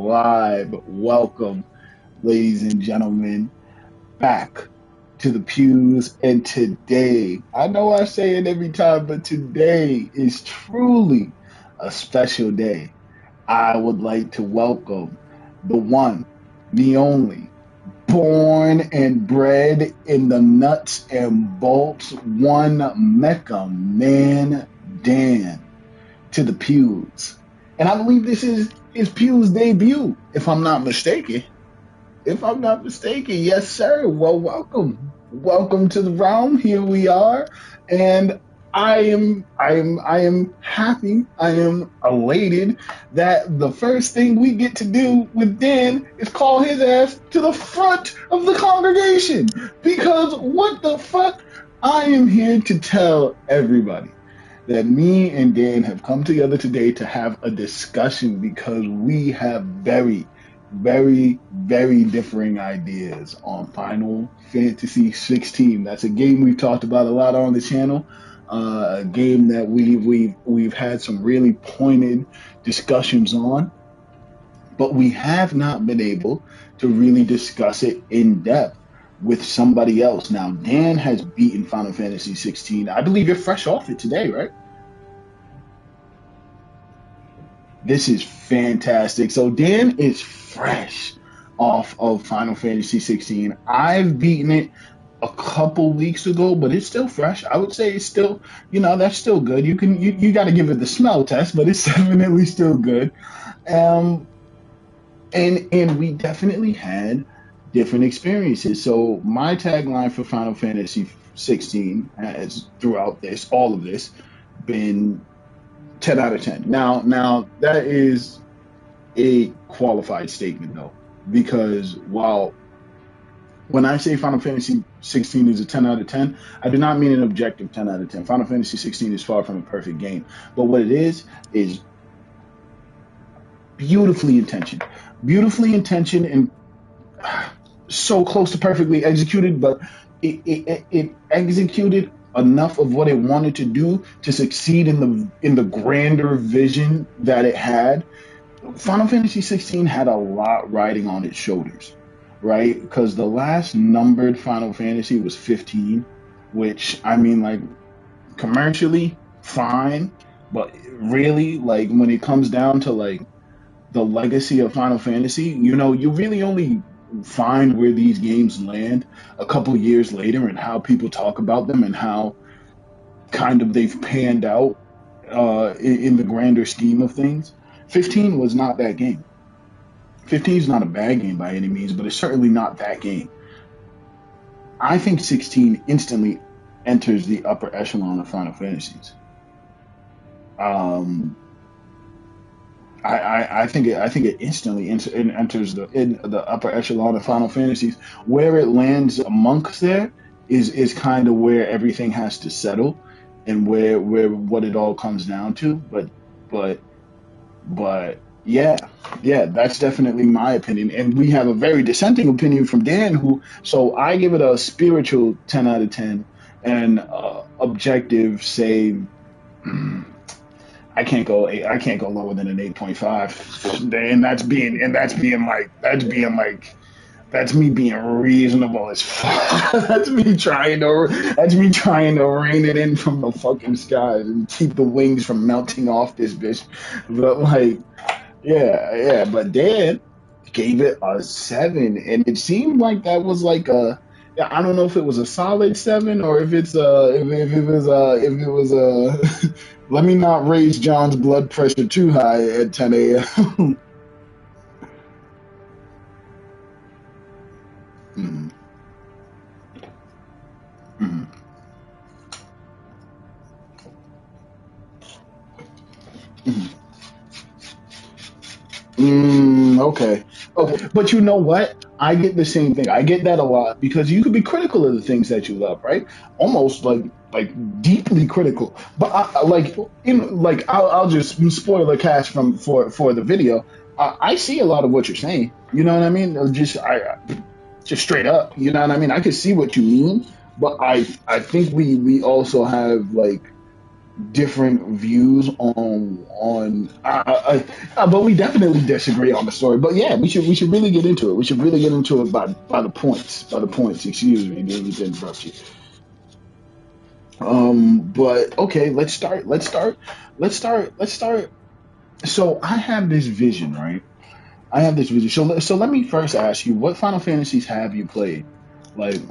live. Welcome, ladies and gentlemen, back to the pews. And today, I know I say it every time, but today is truly a special day. I would like to welcome the one, the only, born and bred in the nuts and bolts, one Mecca man, Dan, to the pews. And I believe this is his Pew's debut, if I'm not mistaken. If I'm not mistaken, yes, sir. Well, welcome, welcome to the realm. Here we are, and I am happy. I am elated that the first thing we get to do with Dan is call his ass to the front of the congregation. Because what the fuck? I am here to tell everybody that me and Dan have come together today to have a discussion because we have very differing ideas on Final Fantasy 16. That's a game we've talked about a lot on the channel. A game that we've had some really pointed discussions on, but we have not been able to really discuss it in depth with somebody else. Now, Dan has beaten Final Fantasy 16. I believe you're fresh off it today, right? This is fantastic. So Dan is fresh off of Final Fantasy 16. I've beaten it a couple weeks ago, but it's still fresh. I would say it's still, that's still good. You got to give it the smell test, but it's definitely still good. And we definitely had different experiences. So my tagline for Final Fantasy 16 has throughout all of this, been 10 out of 10. Now that is a qualified statement though, because while when I say Final Fantasy 16 is a 10 out of 10, I do not mean an objective 10 out of 10. Final Fantasy 16 is far from a perfect game, but what it is beautifully intentioned, and so close to perfectly executed, but it executed enough of what it wanted to do to succeed in the grander vision that it had. Final Fantasy 16 had a lot riding on its shoulders, right? Because the last numbered Final Fantasy was 15, which, I mean, like, commercially fine, but really, like, when it comes down to like the legacy of Final Fantasy, you really only find where these games land a couple years later and how people talk about them and how kind of they've panned out in the grander scheme of things. 15 was not that game. 15 is not a bad game by any means, but it's certainly not that game. I think 16 instantly enters the upper echelon of Final Fantasies. I think it instantly enters the upper echelon of Final Fantasies. Where it lands amongst there is kind of where everything has to settle, and where what it all comes down to. But yeah, that's definitely my opinion, and we have a very dissenting opinion from Dan. So I give it a spiritual 10 out of 10, and objective, say. I can't go lower than an 8.5, and that's me being reasonable as fuck. That's me trying to rein it in from the fucking skies and keep the wings from melting off this bitch. But like, yeah. But Dan gave it a 7, and it seemed like that was like a. I don't know if it was a solid 7 or if it's if it was a. Let me not raise John's blood pressure too high at 10 a.m. mm, mm, mm. Okay. But you know what? I get the same thing. I get that a lot because you could be critical of the things that you love, right? Almost like deeply critical. But I'll just spoiler cast for the video. I see a lot of what you're saying. You know what I mean? Just straight up. You know what I mean? I can see what you mean, but I think we also have like different views but we definitely disagree on the story. But yeah, we should really get into it. We should really get into it by the points. By the points. Excuse me, didn't mean to interrupt you. But okay, let's start. So I have this vision, right? I have this vision. So let me first ask you, what Final Fantasies have you played? Like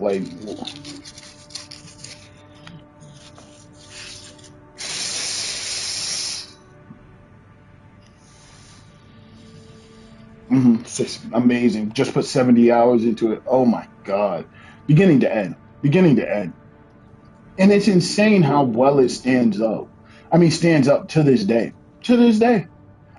6, amazing. Just put 70 hours into it. Oh my god, beginning to end, beginning to end, and it's insane how well it stands up. I mean, stands up to this day. To this day.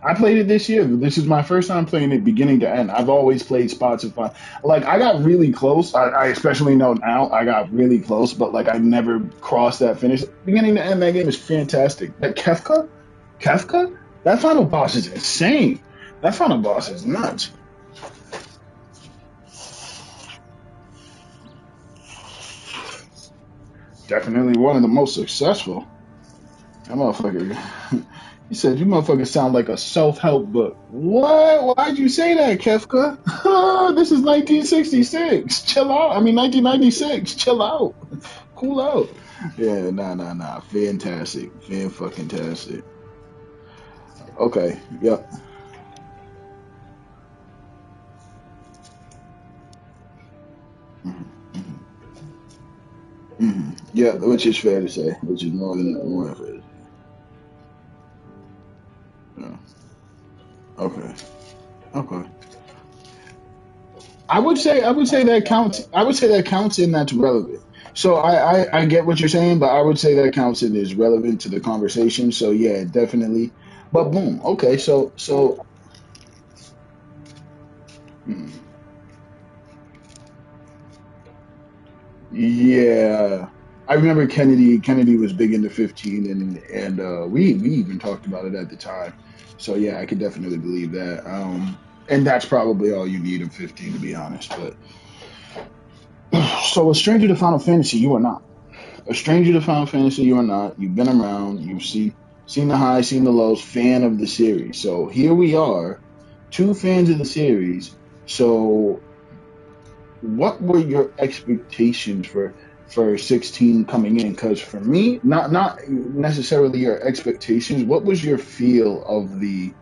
I played it this year. This is my first time playing it beginning to end. I've always played spots of fun. Like I got really close. I especially know now I got really close, but like I never crossed that finish. Beginning to end, that game is fantastic. That Kefka, that final boss is insane. That final boss is nuts. Definitely one of the most successful. That motherfucker. He said, "You motherfuckers sound like a self-help book." What? Why'd you say that, Kefka? This is 1966. Chill out. I mean, 1996. Chill out. Cool out. Yeah, nah. Fantastic. Fan fucking tastic. Okay. Yep. hmm Yeah, which is fair to say. Which is more than fair to say. Yeah. Okay. Okay. I would say that counts. I would say that counts and that's relevant. So I get what you're saying, but I would say that counts and is relevant to the conversation. So yeah, definitely. But boom, okay. So mm, yeah, I remember Kennedy. Kennedy was big into 15, and we even talked about it at the time. So yeah, I could definitely believe that. And that's probably all you need of 15, to be honest. But so a stranger to Final Fantasy, you are not. A stranger to Final Fantasy, you are not. You've been around. You've seen the highs, seen the lows. Fan of the series. So here we are, two fans of the series. So what were your expectations for 16 coming in? Because for me, not necessarily your expectations. What was your feel of the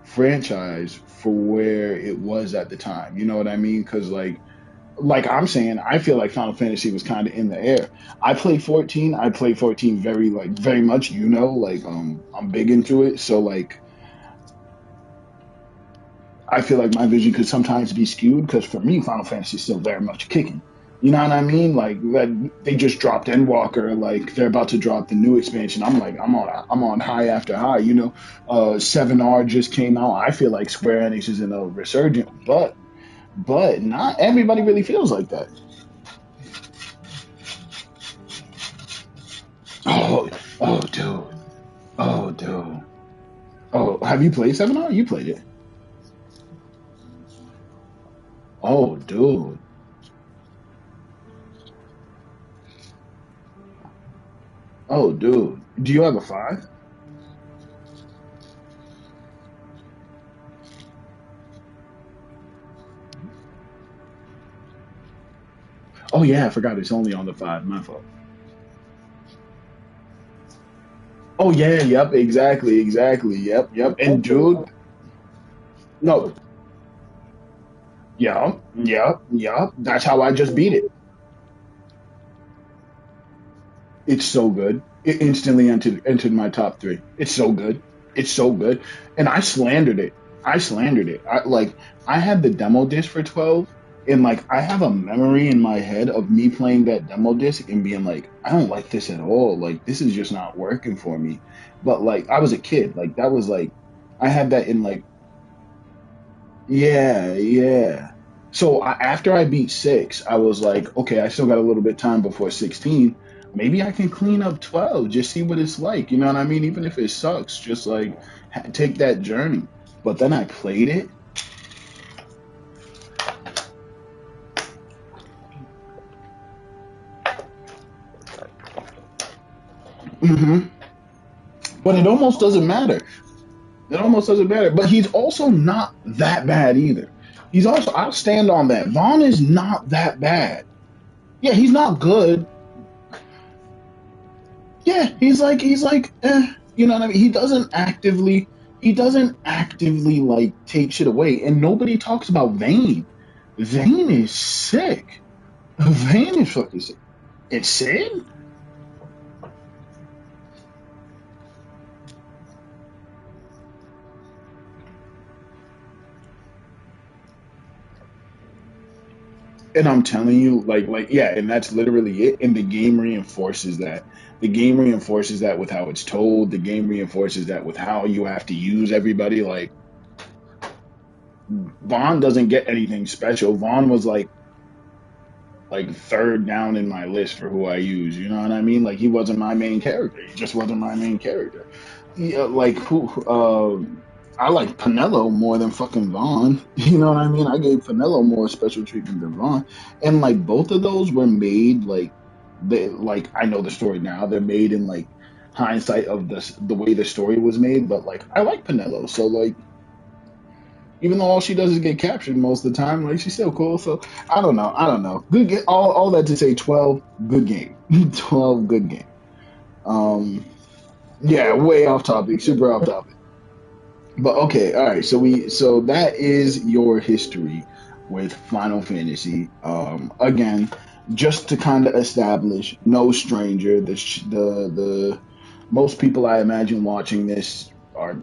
franchise for where it was at the time? You know what I mean? Because like I'm saying, I feel like Final Fantasy was kind of in the air. I played 14. I played 14 very much. I'm big into it. So like I feel like my vision could sometimes be skewed because for me, Final Fantasy is still very much kicking. You know what I mean? Like that they just dropped Endwalker. Like they're about to drop the new expansion. I'm on high after high. 7R just came out. I feel like Square Enix is in a resurgence, but not everybody really feels like that. Oh, oh, dude. Oh, dude. Oh, have you played 7R? You played it. Oh, dude. Oh, dude. Do you have a 5? Oh, yeah, I forgot it's only on the 5. My fault. Oh, yeah, yep, exactly. Yep. And dude, no, yep. That's how I just beat it. It's so good. It instantly entered my top 3. It's so good. It's so good. And I slandered it. I had the demo disc for 12, and like I have a memory in my head of me playing that demo disc and being like, I don't like this at all. Like this is just not working for me. But like I was a kid. Like that was like I had that in like yeah. So after I beat 6, I was like, okay, I still got a little bit of time before 16. Maybe I can clean up 12, just see what it's like. You know what I mean? Even if it sucks, just like take that journey. But then I played it. Hmm. But it almost doesn't matter. It almost doesn't matter. But he's also not that bad either. He's also, I'll stand on that. Vaughn is not that bad. Yeah, he's not good. Yeah, you know what I mean? He doesn't actively like take shit away. And nobody talks about Vayne. Vayne is sick. Vayne is fucking sick. It's Sid? And I'm telling you, yeah, and that's literally it. And the game reinforces that. The game reinforces that with how it's told. The game reinforces that with how you have to use everybody. Like Vaughn doesn't get anything special. Vaughn was like third down in my list for who I use. You know what I mean? Like he wasn't my main character. He just wasn't my main character. Yeah, like who? I like Pinello more than fucking Vaughn. You know what I mean? I gave Pinello more special treatment than Vaughn, and like both of those were made like I know the story now. They're made in like hindsight of the way the story was made, but like I like Pinello, so like even though all she does is get captured most of the time, like she's still cool. So I don't know. I don't know. Good game. All that to say, 12 good game. 12 good game. Um, yeah, way off topic. Super off topic. But okay, all right. So that is your history with Final Fantasy. Again, just to kind of establish, no stranger. The most people I imagine watching this are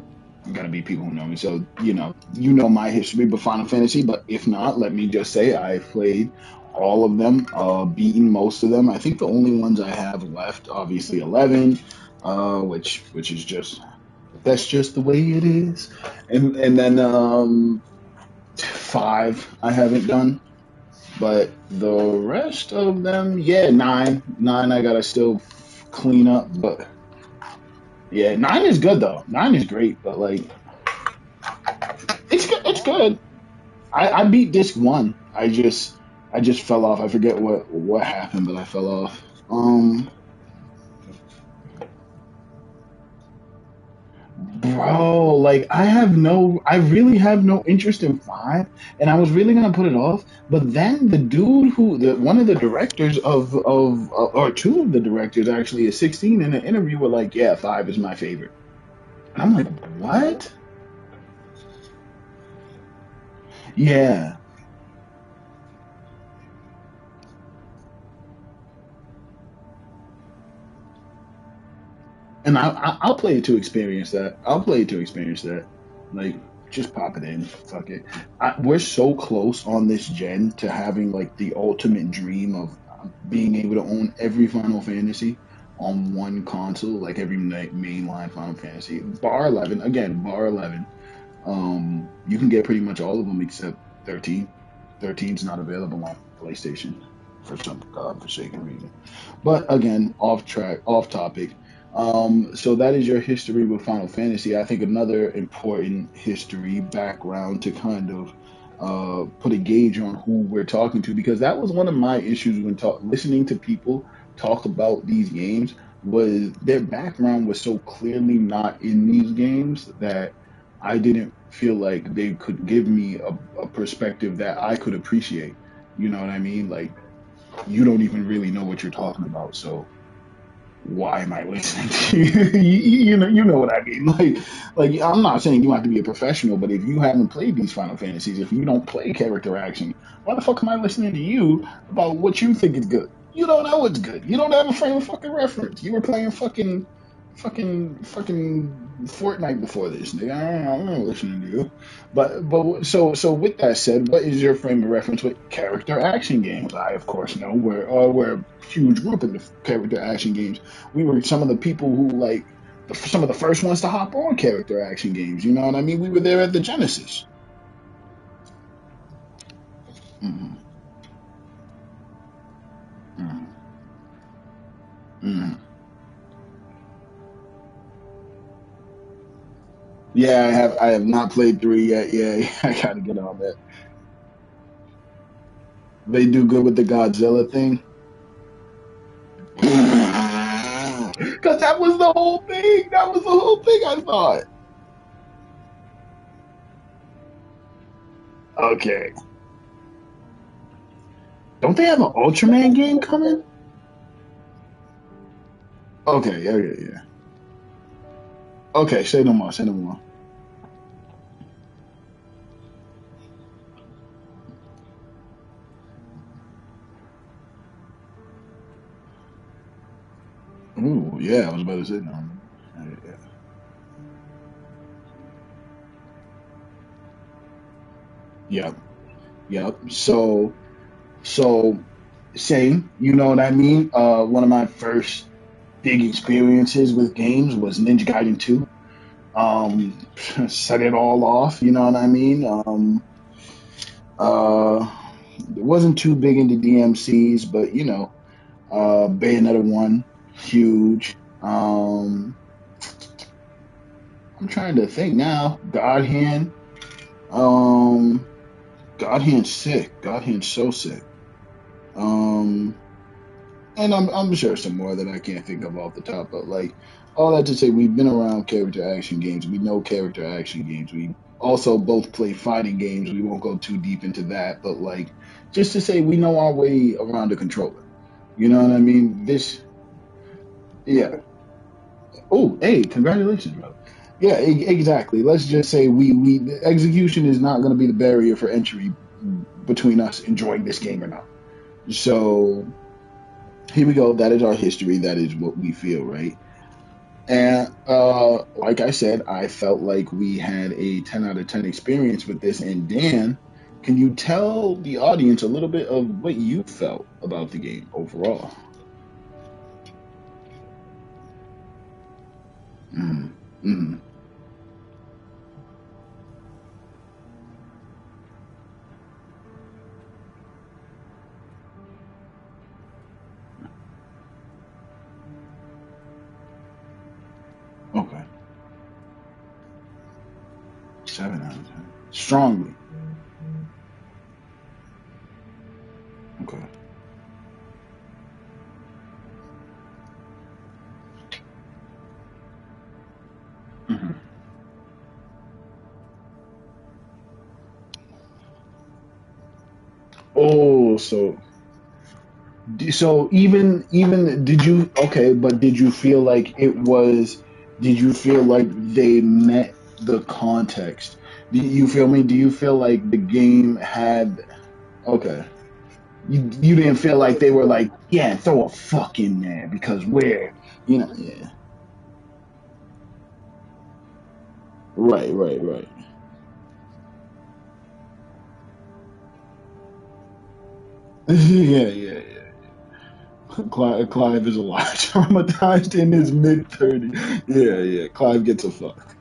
gonna be people who know me. So you know my history with Final Fantasy. But if not, let me just say I've played all of them, beaten most of them. I think the only ones I have left, obviously 11, which is just that's just the way it is. And then 5 I haven't done, but the rest of them, yeah, 9 I gotta still clean up. But yeah, 9 is good though. 9 is great, but like it's good. It's good. I beat disc 1. I just fell off. I forget what happened, but I fell off. Bro, like I really have no interest in 5, and I was really gonna put it off. But then the dude one of the directors or two of the directors actually at 16 in an interview were like, "Yeah, 5 is my favorite." And I'm like, "What?" Yeah, and I'll play it to experience that. I'll play it to experience that. Like, just pop it in. Fuck it. We're so close on this gen to having like the ultimate dream of being able to own every Final Fantasy on one console, like every mainline Final Fantasy. Bar 11, again, bar 11. You can get pretty much all of them except 13. 13's not available on PlayStation for some godforsaken reason. But again, off track, off topic. So that is your history with Final Fantasy. I think another important history background to kind of put a gauge on who we're talking to, because that was one of my issues when listening to people talk about these games, was their background was so clearly not in these games that I didn't feel like they could give me a perspective that I could appreciate. You know what I mean? Like you don't even really know what you're talking about, so why am I listening to you? You know what I mean. Like I'm not saying you have to be a professional, but if you haven't played these Final Fantasies, if you don't play character action, why the fuck am I listening to you about what you think is good? You don't know what's good. You don't have a frame of fucking reference. You were playing fucking Fortnite before this, nigga. I'm not listening to you. So with that said, what is your frame of reference with character action games? I of course know we're a huge group in the character action games. We were some of the people who like some of the first ones to hop on character action games. You know what I mean? We were there at the Genesis. Mm-hmm. Mm-hmm. Mm-hmm. Yeah, I have not played 3 yet. Yeah, I gotta get on that. They do good with the Godzilla thing. Because that was the whole thing. That was the whole thing, I thought. Okay. Don't they have an Ultraman game coming? Okay, okay, yeah. Okay, say no more, say no more. Ooh, yeah, I was about to say no. Yeah. Yep, yep. So same, you know what I mean? One of my first big experiences with games was Ninja Gaiden 2. Um, set it all off, you know what I mean? Uh, it wasn't too big into DMCs, but Bayonetta 1, huge. I'm trying to think now. God Hand, um, God Hand's sick. God Hand's so sick. Um, and I'm sure some more that I can't think of off the top, but like all that to say, we've been around character action games. We know character action games. We also both play fighting games. We won't go too deep into that, but like just to say, we know our way around a controller. You know what I mean? Yeah. Oh, hey, congratulations, bro. Yeah, exactly. Let's just say we the execution is not going to be the barrier for entry between us enjoying this game or not. So here we go. That is our history. That is what we feel, right? And like I said, I felt like we had a 10 out of 10 experience with this. And Dan, can you tell the audience a little bit of what you felt about the game overall? Mm, mm, okay, 7 out of 10. Strongly. Okay. Mhm. Oh, so even did you okay, but did you feel like did you feel like they met the context? Do you feel me? Do you feel like the game had okay. You didn't feel like they were like, yeah, throw a fuck in there because yeah. Right, right, right. Yeah, yeah, yeah. Clive is a lot traumatized in his mid 30s. Yeah, yeah. Clive gets a fuck.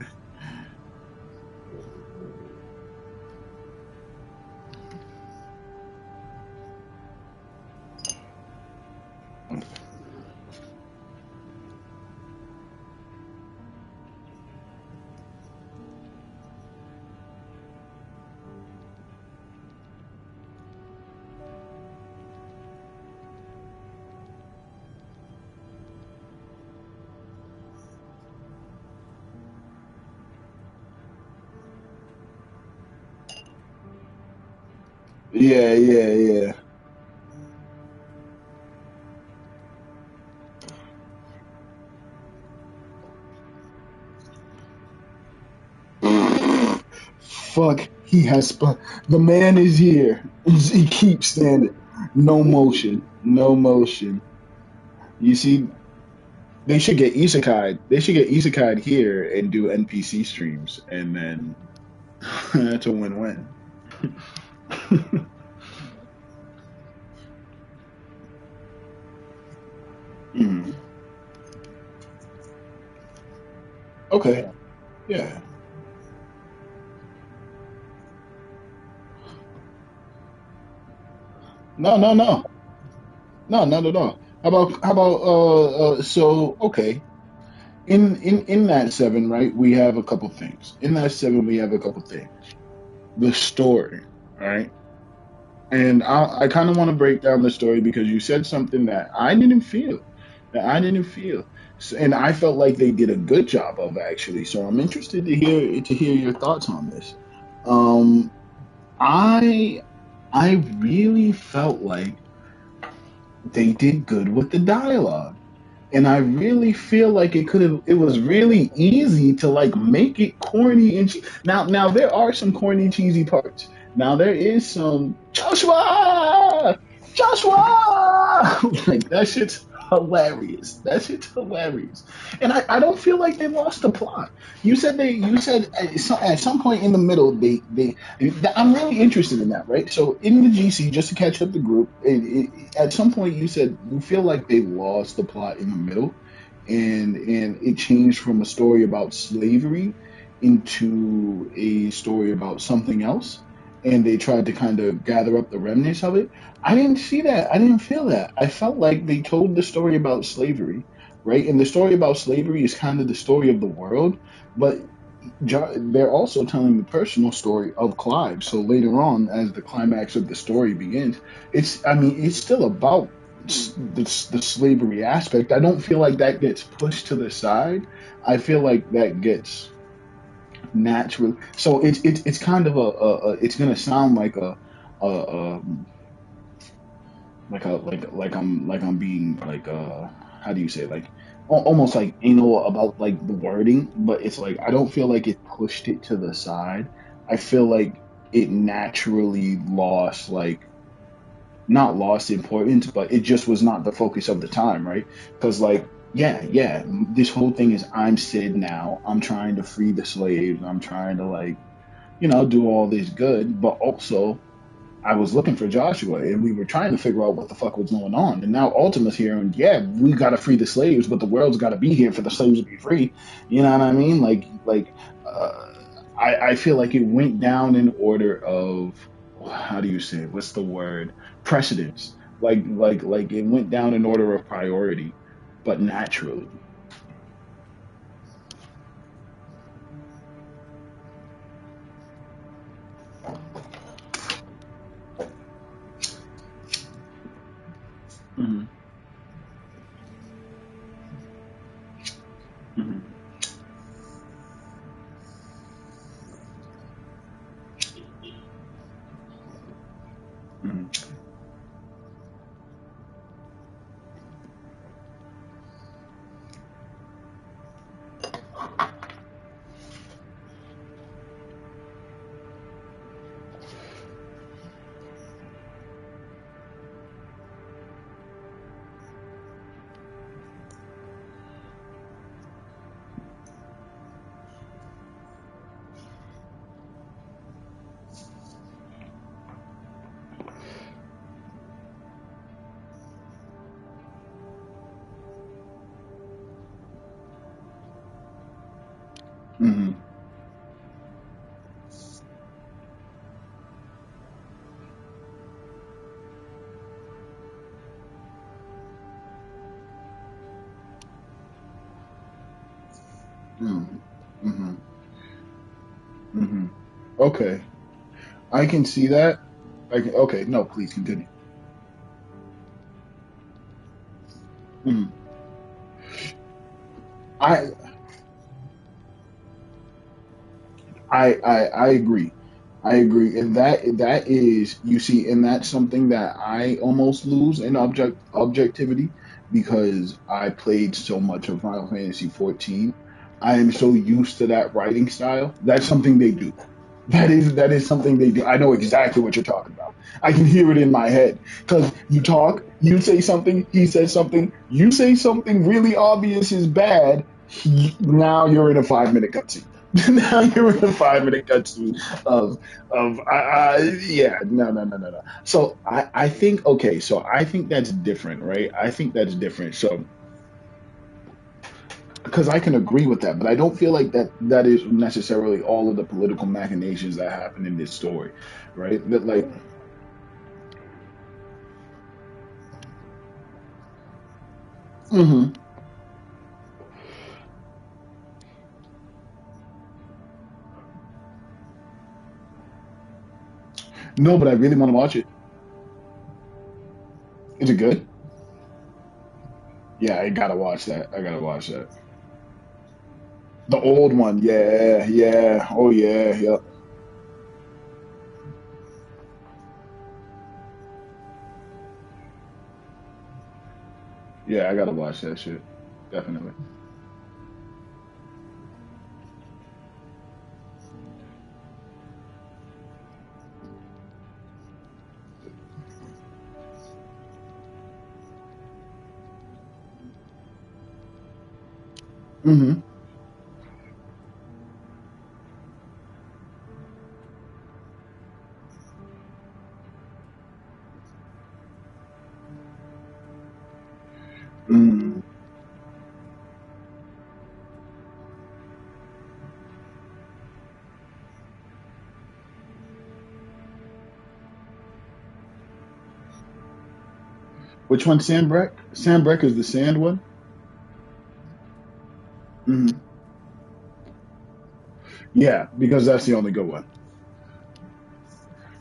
Yeah, yeah, yeah. Fuck, the man is here. He keeps standing. No motion. No motion. You see, they should get isekai. They should get isekai here and do NPC streams, and then that's a win-win. Mm. Okay. Yeah. No, no, no. No, not at all. How about so okay. In that seven, right, we have a couple things. In that seven, we have a couple things. The story, right? And I kind of want to break down the story because you said something that I didn't feel. That I didn't feel. So, and I felt like they did a good job of actually. So I'm interested to hear your thoughts on this. Um, I I really felt like they did good with the dialogue. And I really feel like it was really easy to like make it corny and now there are some corny cheesy parts. Now there is some Joshua like that shit's hilarious. That shit's hilarious. And I don't feel like they lost the plot. You said at some point in the middle they I'm really interested in that, right? So in the GC, just to catch up the group, at some point you said you feel like they lost the plot in the middle, and it changed from a story about slavery into a story about something else, and they tried to kind of gather up the remnants of it. I didn't see that. I didn't feel that. I felt like they told the story about slavery, right? And the story about slavery is kind of the story of the world, but they're also telling the personal story of Clive. So later on, as the climax of the story begins, I mean, it's still about the slavery aspect. I don't feel like that gets pushed to the side. I feel like that gets natural. So it's kind of it's gonna sound a, a like I'm being like how do you say it? Like almost like anal about like the wording, but it's like I don't feel like it pushed it to the side. I feel like it naturally lost like not lost importance, but it just was not the focus of the time, right? Because like yeah, this whole thing is I'm Sid now. I'm trying to free the slaves. I'm trying to like do all this good, but also I was looking for Joshua, and we were trying to figure out what the fuck was going on. And now Ultima's here, and yeah, we got to free the slaves, but the world's got to be here for the slaves to be free. You know what I mean? Uh, I feel like it went down in order of how do you say it? What's the word? Precedence. Like it went down in order of priority, but naturally. Hmm. Hmm. Hmm. Hmm. Hmm. Hmm. Hmm. Okay, I can see that. Okay, no, please continue. Mm. I, I agree. I agree, and that is you see, and that's something that I almost lose in objectivity because I played so much of Final Fantasy 14. I am so used to that writing style. That's something they do. That is something they do. I know exactly what you're talking about. I can hear it in my head because you talk, you say something, he says something, you say something really obvious is bad. Now you're in a 5 minute cutscene. Now you're in a 5 minute cutscene of yeah, no. So I think okay, so I think that's different, right? I think that's different. So because I can agree with that, but I don't feel like that is necessarily all of the political machinations that happen in this story, right? That like, hmm no, but I really want to watch it. Is it good? Yeah, I gotta watch that. I gotta watch that. The old one. Yeah, yeah. Oh yeah, yep. Yeah, I gotta watch that shit. Definitely. Mm-hmm. Mm. Which one, Sandbreck? Sandbreck is the sand one? Hmm. Yeah, because that's the only good one.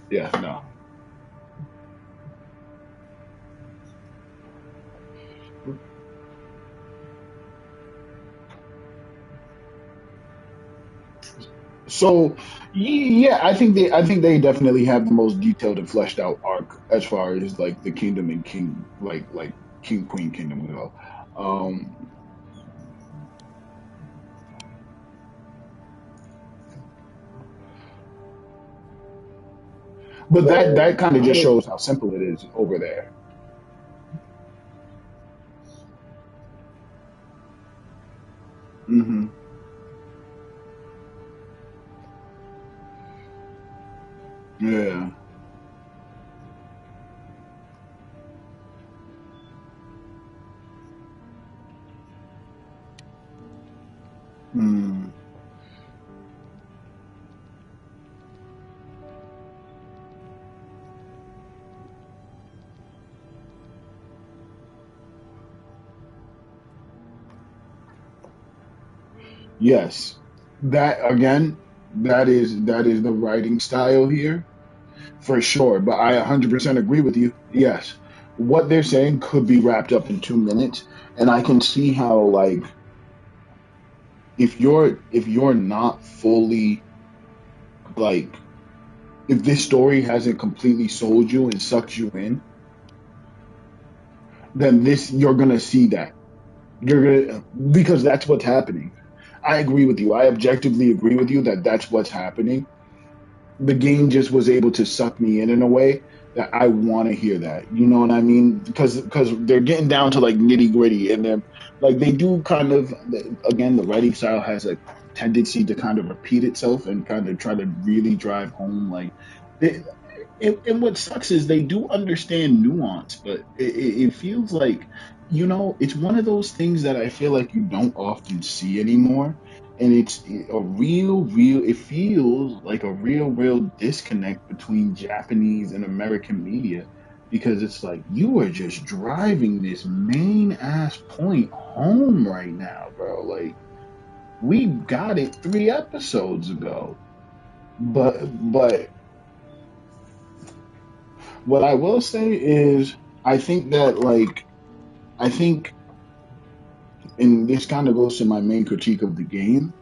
Yeah, no. So yeah, I think they definitely have the most detailed and fleshed out arc as far as like the kingdom and king like king queen kingdom go. Um, but that kind of just shows how simple it is over there. Hmm. Yeah. Mm. Yes. That again, that is the writing style here for sure. But I 100% agree with you. Yes. What they're saying could be wrapped up in 2 minutes, and I can see how like if you're not fully like if this story hasn't completely sold you and sucked you in, then this you're gonna see that. You're gonna because that's what's happening. I agree with you. I objectively agree with you that that's what's happening. The game just was able to suck me in a way that I want to hear that. You know what I mean? Because they're getting down to like nitty gritty, and then like they do kind of again the writing style has a tendency to kind of repeat itself and kind of try to really drive home like. They, and what sucks is they do understand nuance, but it feels like it's one of those things that I feel like you don't often see anymore, and it's a real it feels like a real disconnect between Japanese and American media because it's like you are just driving this main ass point home right now, bro. Like we got it 3 episodes ago. But what I will say is I think that like I think and this kind of goes to my main critique of the game.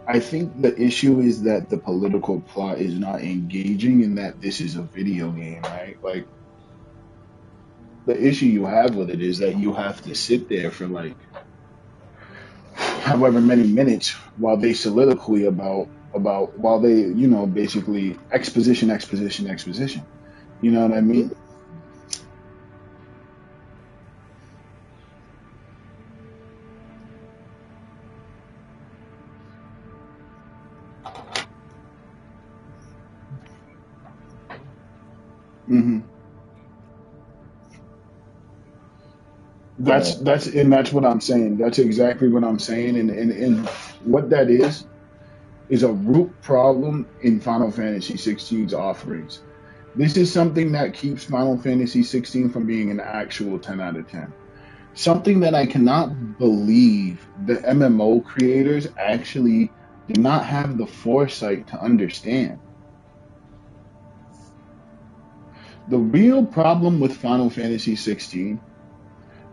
I think the issue is that the political plot is not engaging in that this is a video game, right? Like the issue you have with it is that you have to sit there for like however many minutes while they soliloquy about while they, basically exposition. You know what I mean? Hmm. That's what I'm saying. That's exactly what I'm saying. And what that is a root problem in Final Fantasy 16's offerings. This is something that keeps Final Fantasy 16 from being an actual 10 out of 10. Something that I cannot believe the MMO creators actually did not have the foresight to understand. The real problem with Final Fantasy 16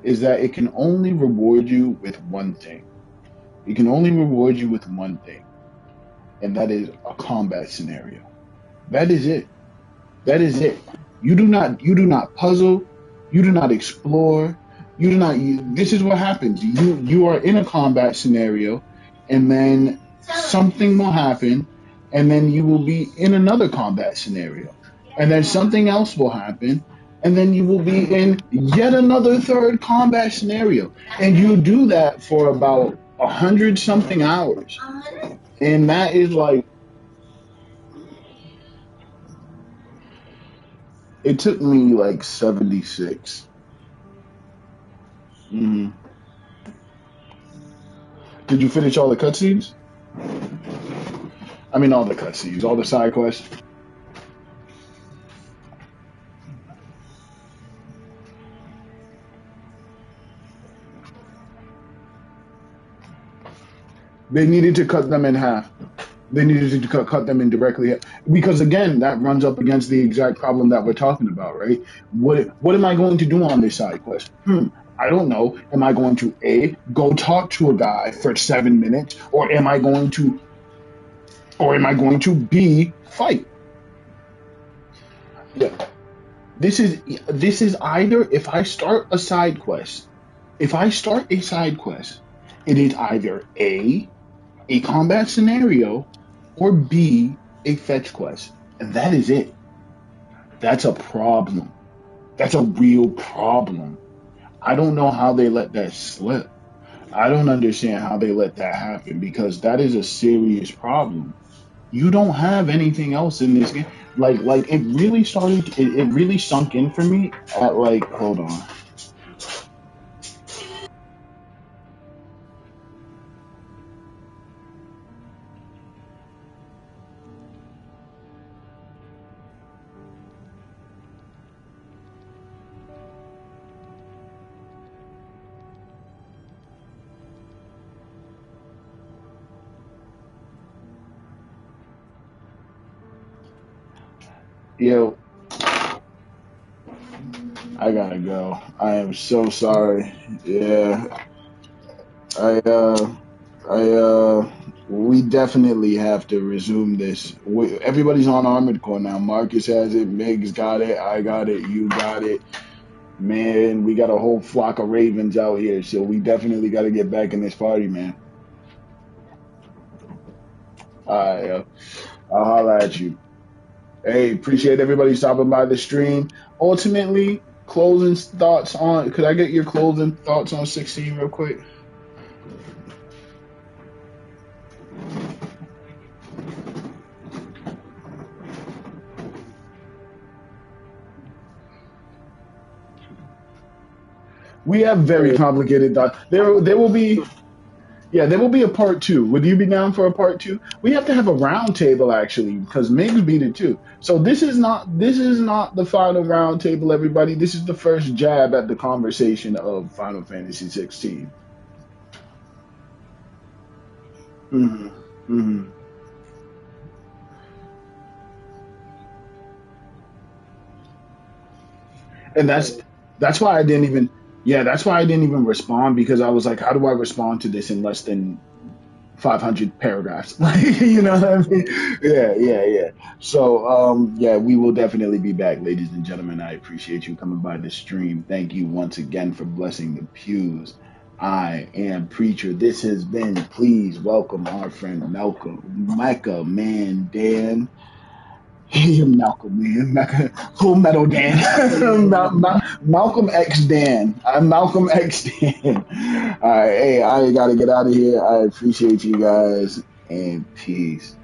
is that it can only reward you with one thing. It can only reward you with one thing, and that is a combat scenario. That is it. That is it. You do not puzzle, you do not explore, this is what happens. You are in a combat scenario, and then something will happen, and then you will be in another combat scenario. And then something else will happen, and then you will be in yet another third combat scenario. And you do that for about 100 something hours. And that is like, it took me like 76. Hmm. Did you finish all the cutscenes? I mean, all the cutscenes, all the side quests. They needed to cut them in half. They needed to cut them in directly, because again, that runs up against the exact problem that we're talking about, right? What am I going to do on this side quest? I don't know. Am I going to A, go talk to a guy for 7 minutes, or am I going to B, fight? Yeah. This is either, if I start a side quest, it is either a combat scenario, or B, a fetch quest. And that is it. That's a problem. That's a real problem. I don't know how they let that slip. I don't understand how they let that happen, because that is a serious problem. You don't have anything else in this game. Like it really sunk in for me at, like, hold on. Yo, I gotta go. I am so sorry. Yeah, I I we definitely have to resume this. Everybody's on Armored Core now. Marcus has it, Meg's got it, I got it, you got it. Man, we got a whole flock of ravens out here, so we definitely got to get back in this party, man. All right, I'll holler at you. Hey, appreciate everybody stopping by the stream. Ultimately, closing thoughts on. Could I get your closing thoughts on 16 real quick? We have very complicated thoughts. There will be, yeah, there will be a part two. Would you be down for a part two? We have to have a round table, actually, because Migs beat it too. So this is not the final round table, everybody. This is the first jab at the conversation of Final Fantasy 16. Hmm. Hmm. And that's why I didn't even, yeah, that's why I didn't even respond, because I was like, how do I respond to this in less than 500 paragraphs? Like, you know what I mean? Yeah, yeah, yeah. So, yeah, we will definitely be back, ladies and gentlemen. I appreciate you coming by the stream. Thank you once again for blessing the pews. I am Preacher. This has been, please welcome our friend Malcolm, Micah, man, Dan. Hey, Malcolm, man. Full Metal Dan. Malcolm X Dan. I'm Malcolm X Dan. All right. Hey, I gotta get out of here. I appreciate you guys, and peace.